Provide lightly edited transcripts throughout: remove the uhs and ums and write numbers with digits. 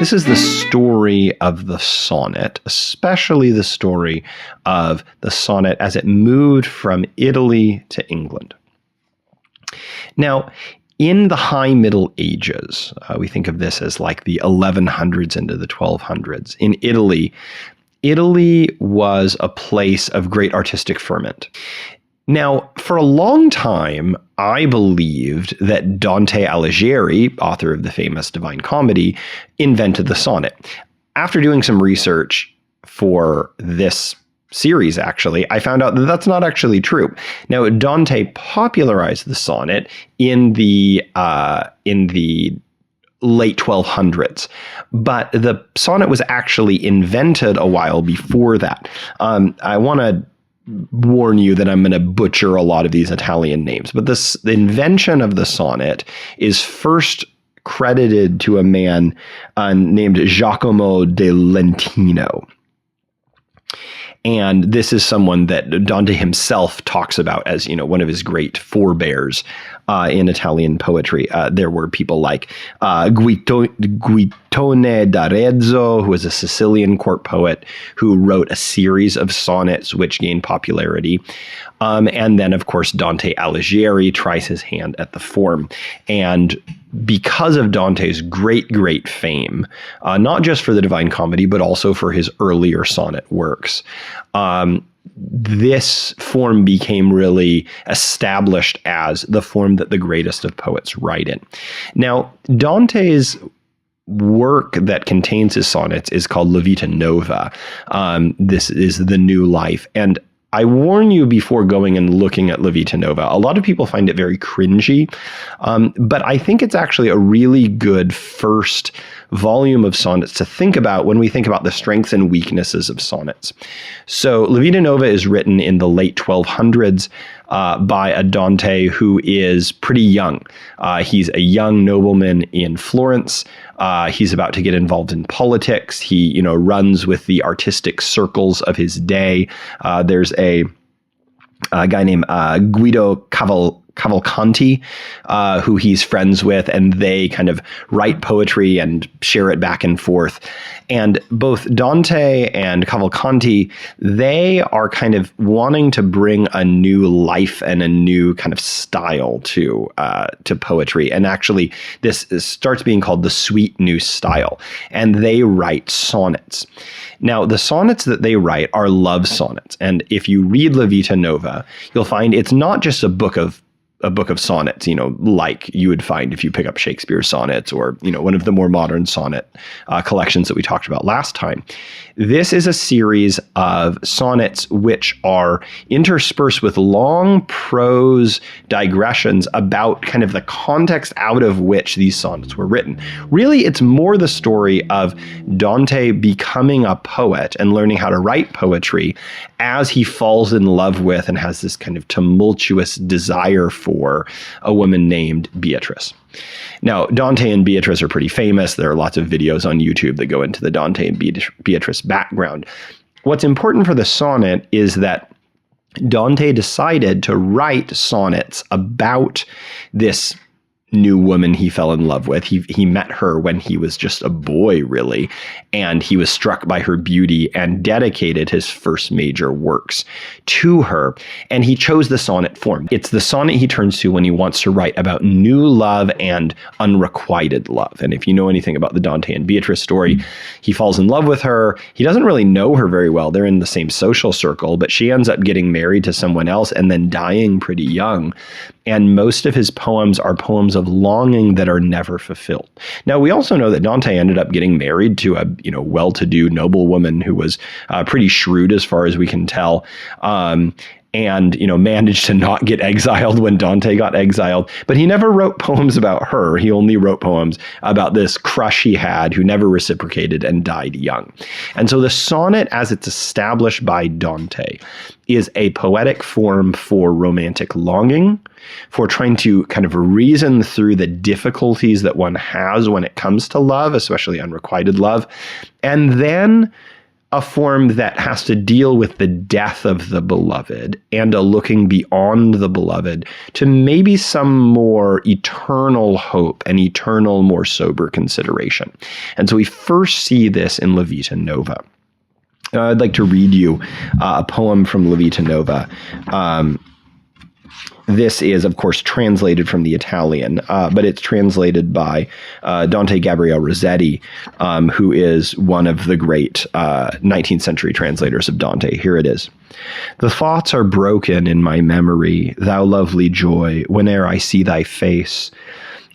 This is the story of the sonnet, especially the story of the sonnet as it moved from Italy to England. Now, in the High Middle Ages, we think of this as like the 1100s into the 1200s. In Italy, Italy was a place of great artistic ferment. Now, for a long time, I believed that Dante Alighieri, author of the famous Divine Comedy, invented the sonnet. After doing some research for this series, actually, I found out that that's not actually true. Now, Dante popularized the sonnet in the late 1200s, but the sonnet was actually invented a while before that. I want to warn you that I'm going to butcher a lot of these Italian names, but the invention of the sonnet is first credited to a man named Giacomo de Lentino. And this is someone that Dante himself talks about as, one of his great forebears in Italian poetry. There were people like Guitone d'Arezzo, who was a Sicilian court poet who wrote a series of sonnets which gained popularity. And then, of course, Dante Alighieri tries his hand at the form. And because of Dante's great fame, not just for the Divine Comedy, but also for his earlier sonnet works, this form became really established as the form that the greatest of poets write in. Now, Dante's work that contains his sonnets is called La Vita Nova. This is the new life. And I warn you before going and looking at La Vita Nova, a lot of people find it very cringy, but I think it's actually a really good first volume of sonnets to think about when we think about the strengths and weaknesses of sonnets. So La Vita Nova is written in the late 1200s by a Dante who is pretty young. He's a young nobleman in Florence. He's about to get involved in politics. He, runs with the artistic circles of his day. There's a guy named Guido Cavalcanti, who he's friends with, and they kind of write poetry and share it back and forth. And both Dante and Cavalcanti, they are kind of wanting to bring a new life and a new kind of style to poetry. And actually, this starts being called the sweet new style. And they write sonnets. Now, the sonnets that they write are love sonnets. And if you read La Vita Nova, you'll find it's not just a book of sonnets, like you would find if you pick up Shakespeare's sonnets or, one of the more modern sonnet collections that we talked about last time. This is a series of sonnets which are interspersed with long prose digressions about kind of the context out of which these sonnets were written. Really, it's more the story of Dante becoming a poet and learning how to write poetry as he falls in love with and has this kind of tumultuous desire for a woman named Beatrice. Now, Dante and Beatrice are pretty famous. There are lots of videos on YouTube that go into the Dante and Beatrice background. What's important for the sonnet is that Dante decided to write sonnets about this new woman he fell in love with. He met her when he was just a boy, really, and he was struck by her beauty and dedicated his first major works to her. And he chose the sonnet form. It's the sonnet he turns to when he wants to write about new love and unrequited love. And if you know anything about the Dante and Beatrice story, he falls in love with her. He doesn't really know her very well. They're in the same social circle, but she ends up getting married to someone else and then dying pretty young. And most of his poems are poems of longing that are never fulfilled. Now, we also know that Dante ended up getting married to a well-to-do noblewoman who was pretty shrewd as far as we can tell. And managed to not get exiled when Dante got exiled. But he never wrote poems about her. He only wrote poems about this crush he had who never reciprocated and died young. And so the sonnet, as it's established by Dante, is a poetic form for romantic longing, for trying to kind of reason through the difficulties that one has when it comes to love, especially unrequited love, and then a form that has to deal with the death of the beloved and a looking beyond the beloved to maybe some more eternal hope and eternal, more sober consideration. And so we first see this in La Vita Nova. I'd like to read you a poem from La Vita Nova. This is, of course, translated from the Italian, but it's translated by Dante Gabriel Rossetti, who is one of the great 19th century translators of Dante. Here it is. The thoughts are broken in my memory, thou lovely joy, whene'er I see thy face.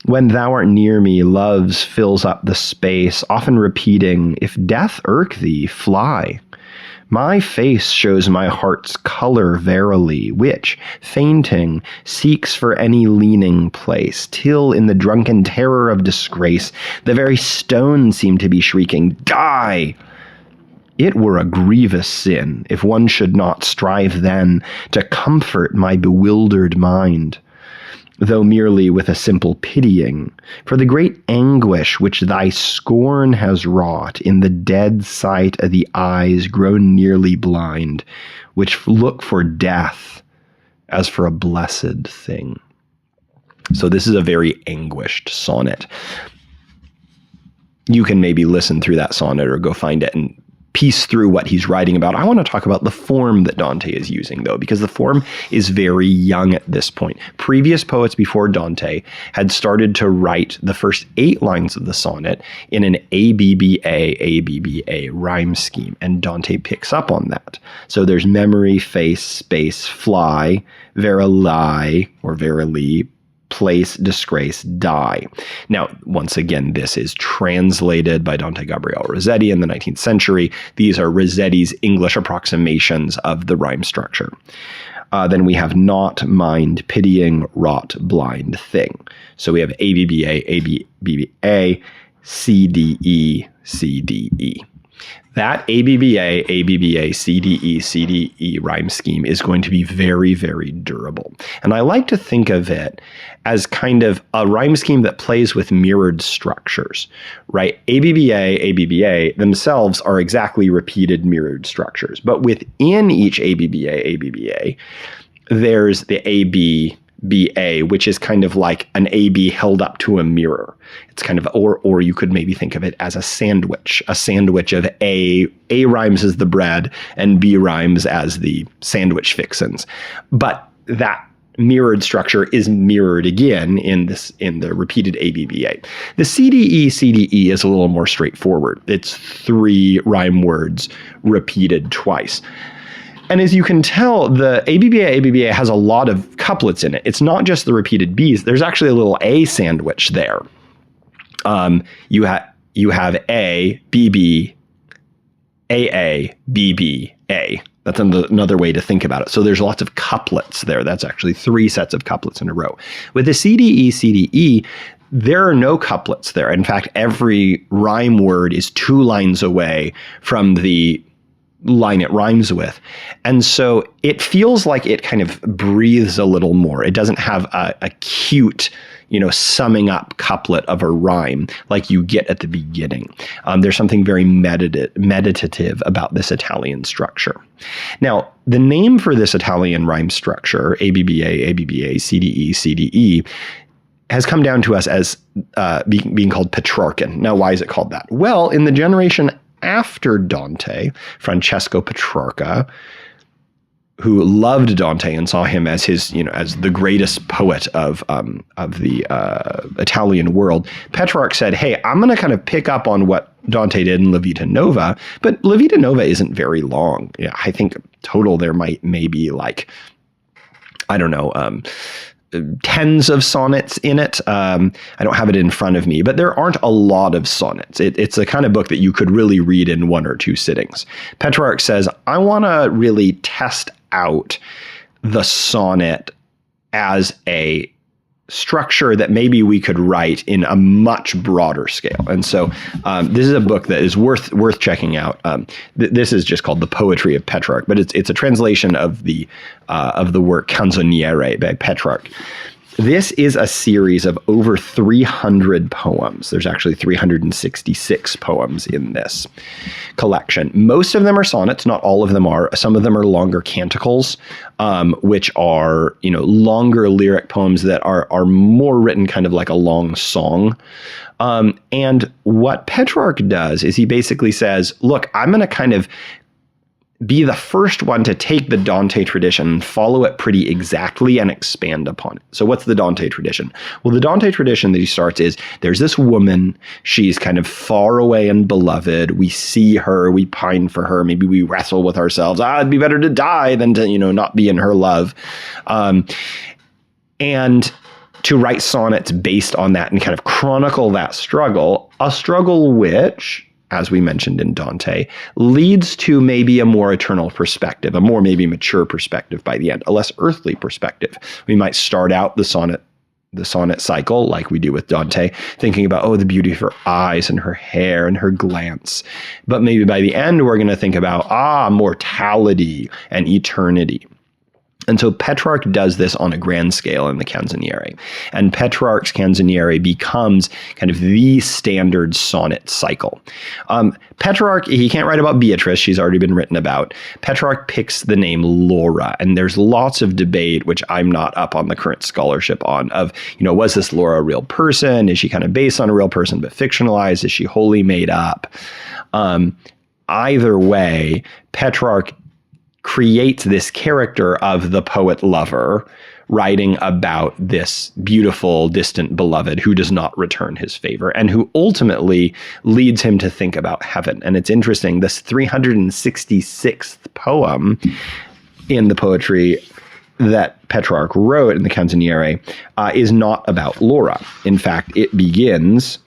When thou art near me, love's fills up the space, often repeating, if death irk thee, fly. My face shows my heart's color verily, which, fainting, seeks for any leaning place, till in the drunken terror of disgrace, the very stones seem to be shrieking, die! It were a grievous sin, if one should not strive then to comfort my bewildered mind, though merely with a simple pitying, for the great anguish which thy scorn has wrought in the dead sight of the eyes grown nearly blind, which look for death as for a blessed thing. So this is a very anguished sonnet. You can maybe listen through that sonnet or go find it and piece through what he's writing about. I want to talk about the form that Dante is using, though, because the form is very young at this point. Previous poets before Dante had started to write the first 8 lines of the sonnet in an ABBA rhyme scheme, and Dante picks up on that. So there's memory, face, space, fly, verily, or verily, place, disgrace, die. Now, once again, this is translated by Dante Gabriel Rossetti in the 19th century. These are Rossetti's English approximations of the rhyme structure. Then we have not, mind, pitying, wrought, blind, thing. So we have ABBA, ABBA, CDE, CDE. That ABBA, CDE rhyme scheme is going to be very, very durable. And I like to think of it as kind of a rhyme scheme that plays with mirrored structures, right? ABBA themselves are exactly repeated mirrored structures. But within each ABBA, there's the ABBA, which is kind of like an AB held up to a mirror. It's kind of, or you could maybe think of it as a sandwich of A rhymes as the bread and B rhymes as the sandwich fixins. But that mirrored structure is mirrored again in the repeated ABBA. The CDE is a little more straightforward. It's 3 rhyme words repeated twice. And as you can tell, the ABBA has a lot of couplets in it. It's not just the repeated B's. There's actually a little A sandwich there. You have A, BB, AA, BB, A. That's another way to think about it. So there's lots of couplets there. That's actually 3 sets of couplets in a row. With the CDE, there are no couplets there. In fact, every rhyme word is 2 lines away from the line it rhymes with. And so it feels like it kind of breathes a little more. It doesn't have a cute, summing up couplet of a rhyme like you get at the beginning. There's something very meditative about this Italian structure. Now, the name for this Italian rhyme structure, ABBA, CDE, has come down to us as being called Petrarchan. Now, why is it called that? Well, in the generation after Dante, Francesco Petrarca, who loved Dante and saw him as his, as the greatest poet of the Italian world, Petrarch said, "Hey, I'm going to kind of pick up on what Dante did in La Vita Nova," but La Vita Nova isn't very long. I think total there maybe like, I don't know, tens of sonnets in it. I don't have it in front of me, but there aren't a lot of sonnets. It's the kind of book that you could really read in 1 or 2 sittings. Petrarch says, I want to really test out the sonnet as a structure that maybe we could write in a much broader scale. And so this is a book that is worth checking out. This is just called The Poetry of Petrarch, but it's a translation of the work Canzoniere by Petrarch. This is a series of over 300 poems. There's actually 366 poems in this collection. Most of them are sonnets, not all of them are. Some of them are longer canticles, which are, longer lyric poems that are more written kind of like a long song. And what Petrarch does is he basically says, look, I'm going to kind of be the first one to take the Dante tradition, follow it pretty exactly, and expand upon it. So what's the Dante tradition? Well, the Dante tradition that he starts is, there's this woman, she's kind of far away and beloved. We see her, we pine for her, maybe we wrestle with ourselves. It'd be better to die than to, not be in her love. And to write sonnets based on that and kind of chronicle that struggle, a struggle which, as we mentioned in Dante, leads to maybe a more eternal perspective, a more maybe mature perspective by the end, a less earthly perspective. We might start out the sonnet cycle, like we do with Dante, thinking about, the beauty of her eyes and her hair and her glance. But maybe by the end, we're going to think about, mortality and eternity. And so Petrarch does this on a grand scale in the Canzoniere. And Petrarch's Canzoniere becomes kind of the standard sonnet cycle. Petrarch, he can't write about Beatrice. She's already been written about. Petrarch picks the name Laura. And there's lots of debate, which I'm not up on the current scholarship on, of, was this Laura a real person? Is she kind of based on a real person but fictionalized? Is she wholly made up? Either way, Petrarch creates this character of the poet lover writing about this beautiful, distant beloved who does not return his favor and who ultimately leads him to think about heaven. And it's interesting, this 366th poem in the poetry that Petrarch wrote in the Canzoniere is not about Laura. In fact, it begins,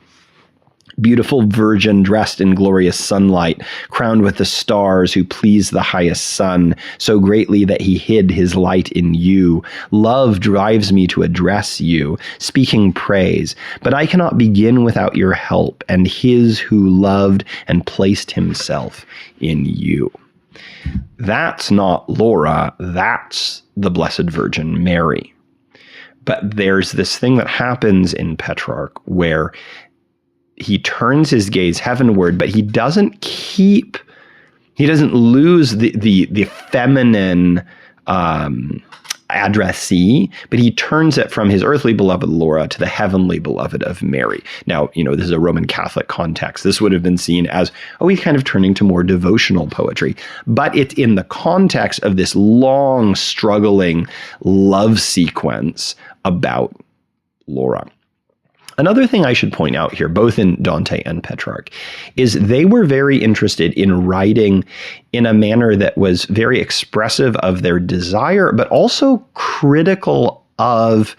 beautiful virgin dressed in glorious sunlight, crowned with the stars who please the highest sun, so greatly that he hid his light in you. Love drives me to address you, speaking praise, but I cannot begin without your help, and his who loved and placed himself in you. That's not Laura, that's the Blessed Virgin Mary. But there's this thing that happens in Petrarch where he turns his gaze heavenward, but he doesn't lose the feminine addressee, but he turns it from his earthly beloved Laura to the heavenly beloved of Mary. Now, this is a Roman Catholic context. This would have been seen as, he's kind of turning to more devotional poetry, but it's in the context of this long, struggling love sequence about Laura. Another thing I should point out here, both in Dante and Petrarch, is they were very interested in writing in a manner that was very expressive of their desire, but also critical of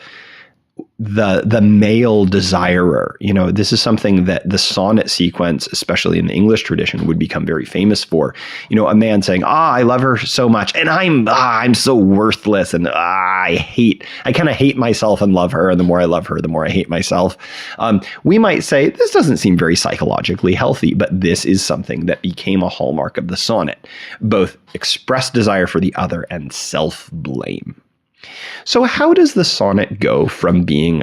the male desirer. This is something that the sonnet sequence, especially in the English tradition, would become very famous for. A man saying, I love her so much, and I'm so worthless, and I kind of hate myself and love her, and the more I love her, the more I hate myself. We might say, this doesn't seem very psychologically healthy, but this is something that became a hallmark of the sonnet, both expressed desire for the other and self-blame. So how does the sonnet go from being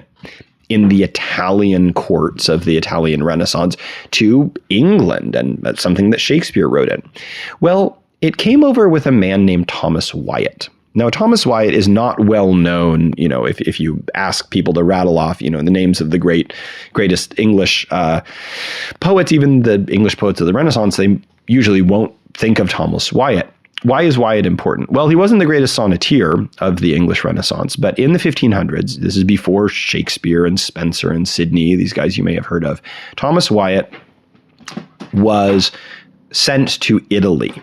in the Italian courts of the Italian Renaissance to England and something that Shakespeare wrote in? Well, it came over with a man named Thomas Wyatt. Now, Thomas Wyatt is not well known, if you ask people to rattle off, the names of the greatest English poets, even the English poets of the Renaissance, they usually won't think of Thomas Wyatt. Why is Wyatt important? Well, he wasn't the greatest sonneteer of the English Renaissance, but in the 1500s, this is before Shakespeare and Spenser and Sidney, these guys you may have heard of, Thomas Wyatt was sent to Italy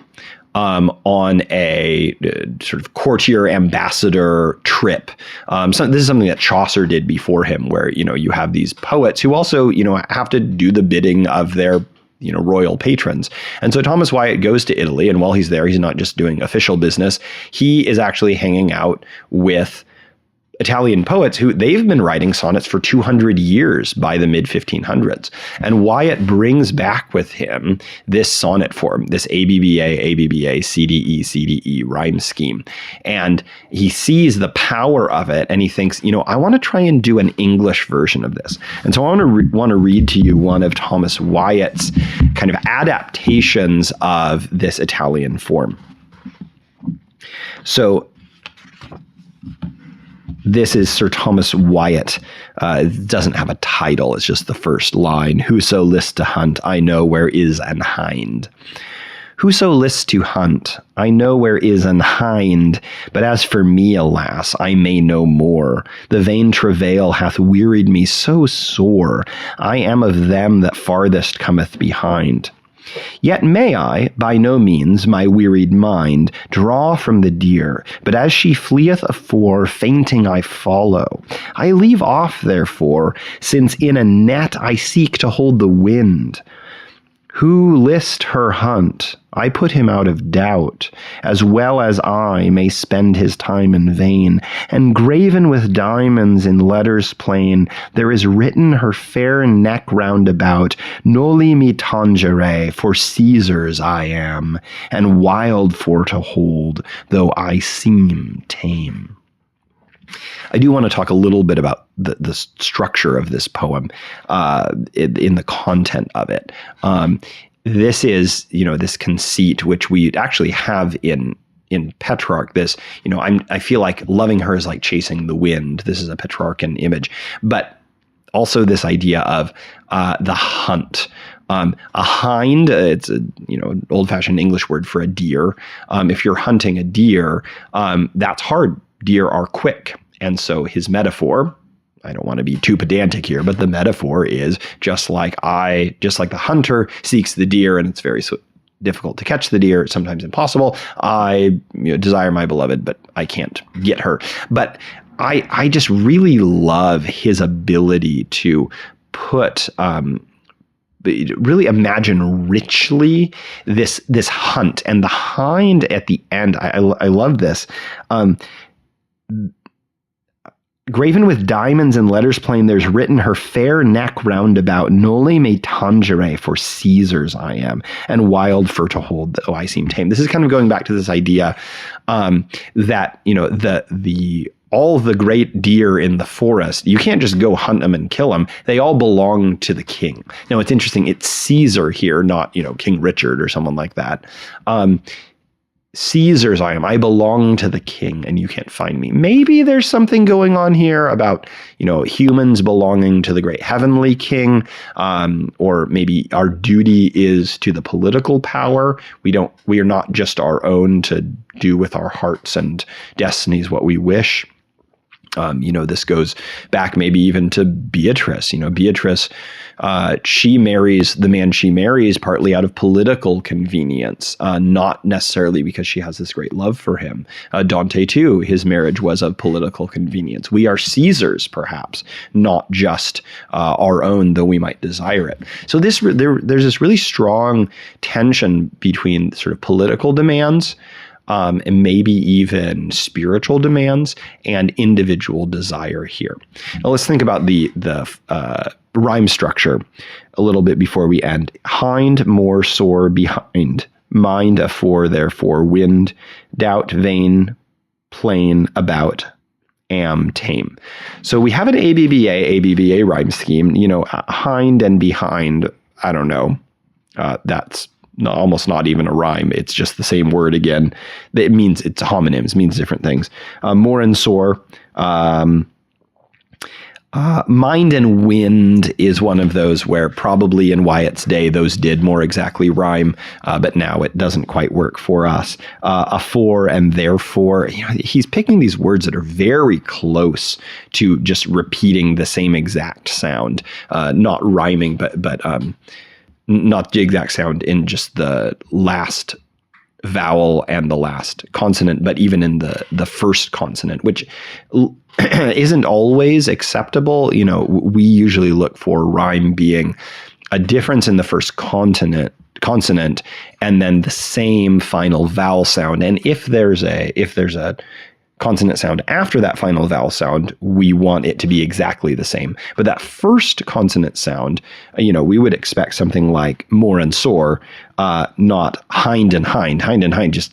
on a sort of courtier ambassador trip. This is something that Chaucer did before him, where, you have these poets who also, have to do the bidding of their royal patrons. And so Thomas Wyatt goes to Italy, and while he's there, he's not just doing official business. He is actually hanging out with Italian poets who they've been writing sonnets for 200 years by the mid 1500s. And Wyatt brings back with him this sonnet form, this ABBA, CDE, CDE rhyme scheme. And he sees the power of it and he thinks, I want to try and do an English version of this. And so I want to read to you one of Thomas Wyatt's kind of adaptations of this Italian form. So this is Sir Thomas Wyatt. It doesn't have a title. It's just the first line. Whoso lists to hunt, I know where is an hind. Whoso lists to hunt, I know where is an hind. But as for me, alas, I may no more. The vain travail hath wearied me so sore. I am of them that farthest cometh behind. Yet may I, by no means, my wearied mind, draw from the deer, but as she fleeth afore, fainting I follow. I leave off, therefore, since in a net I seek to hold the wind. Who list her hunt, I put him out of doubt, as well as I may spend his time in vain. And graven with diamonds in letters plain, there is written her fair neck round about, Noli me tangere, for Caesar's I am, and wild for to hold, though I seem tame. I do want to talk a little bit about the structure of this poem in the content of it. This is, this conceit, which we actually have in Petrarch. This, I feel like loving her is like chasing the wind. This is a Petrarchan image. But also this idea of the hunt. A hind, it's an old-fashioned English word for a deer. If you're hunting a deer, that's hard. Deer are quick. And so his metaphor, I don't want to be too pedantic here, but the metaphor is just like the hunter seeks the deer, and it's very difficult to catch the deer, sometimes impossible. I desire my beloved, but I can't get her. But I just really love his ability to put really imagine richly this hunt, and the hind at the end. I love this. Graven with diamonds and letters plain, there's written her fair neck round about, Noli me tangere, for Caesar's I am, and wild for to hold, though I seem tame. This is kind of going back to this idea that, all the great deer in the forest, you can't just go hunt them and kill them. They all belong to the king. Now, it's interesting. It's Caesar here, not, King Richard or someone like that. Caesar's I am. I belong to the king, and you can't find me. Maybe there's something going on here about, humans belonging to the great heavenly king, or maybe our duty is to the political power. We are not just our own to do with our hearts and destinies what we wish. This goes back maybe even to Beatrice. Beatrice, she marries the man she marries partly out of political convenience, not necessarily because she has this great love for him. Dante, too, his marriage was of political convenience. We are Caesar's, perhaps, not just our own, though we might desire it. So there's this really strong tension between sort of political demands, and maybe even spiritual demands and individual desire here. Now let's think about the rhyme structure a little bit before we end. Hind, more, sore, behind, mind, afore, therefore, wind, doubt, vain, plain, about, am, tame. So we have an ABBA rhyme scheme, hind and behind. I don't know. That's almost not even a rhyme. It's just the same word again. It means, it's homonyms, means different things. More and sore. Mind and wind is one of those where probably in Wyatt's day, those did more exactly rhyme, but now it doesn't quite work for us. Afore and therefore, he's picking these words that are very close to just repeating the same exact sound, not rhyming, but not the exact sound in just the last vowel and the last consonant, but even in the first consonant, which isn't always acceptable. We usually look for rhyme being a difference in the first consonant and then the same final vowel sound. And if there's a consonant sound after that final vowel sound, we want it to be exactly the same. But that first consonant sound, we would expect something like more and sore, not hind and hind. Hind and hind, just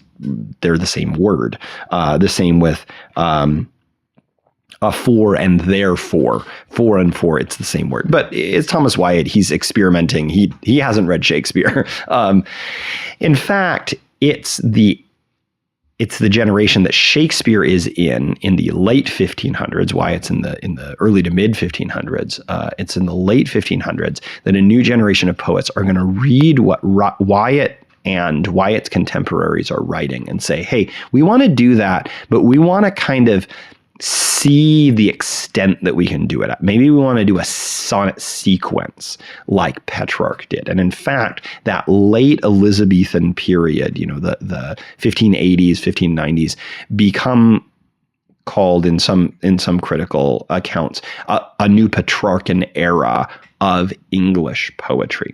they're the same word. The same with a for and therefore. For and for, it's the same word. But it's Thomas Wyatt. He's experimenting. He hasn't read Shakespeare. In fact, it's the generation that Shakespeare is in the late 1500s. Wyatt's in the early to mid 1500s. It's in the late 1500s that a new generation of poets are going to read what Wyatt and Wyatt's contemporaries are writing and say, hey, we want to do that, but we want to kind of see the extent that we can do it at. Maybe we want to do a sonnet sequence like Petrarch did. And in fact, that late Elizabethan period, the 1580s, 1590s, become called in some critical accounts a new Petrarchan era of English poetry.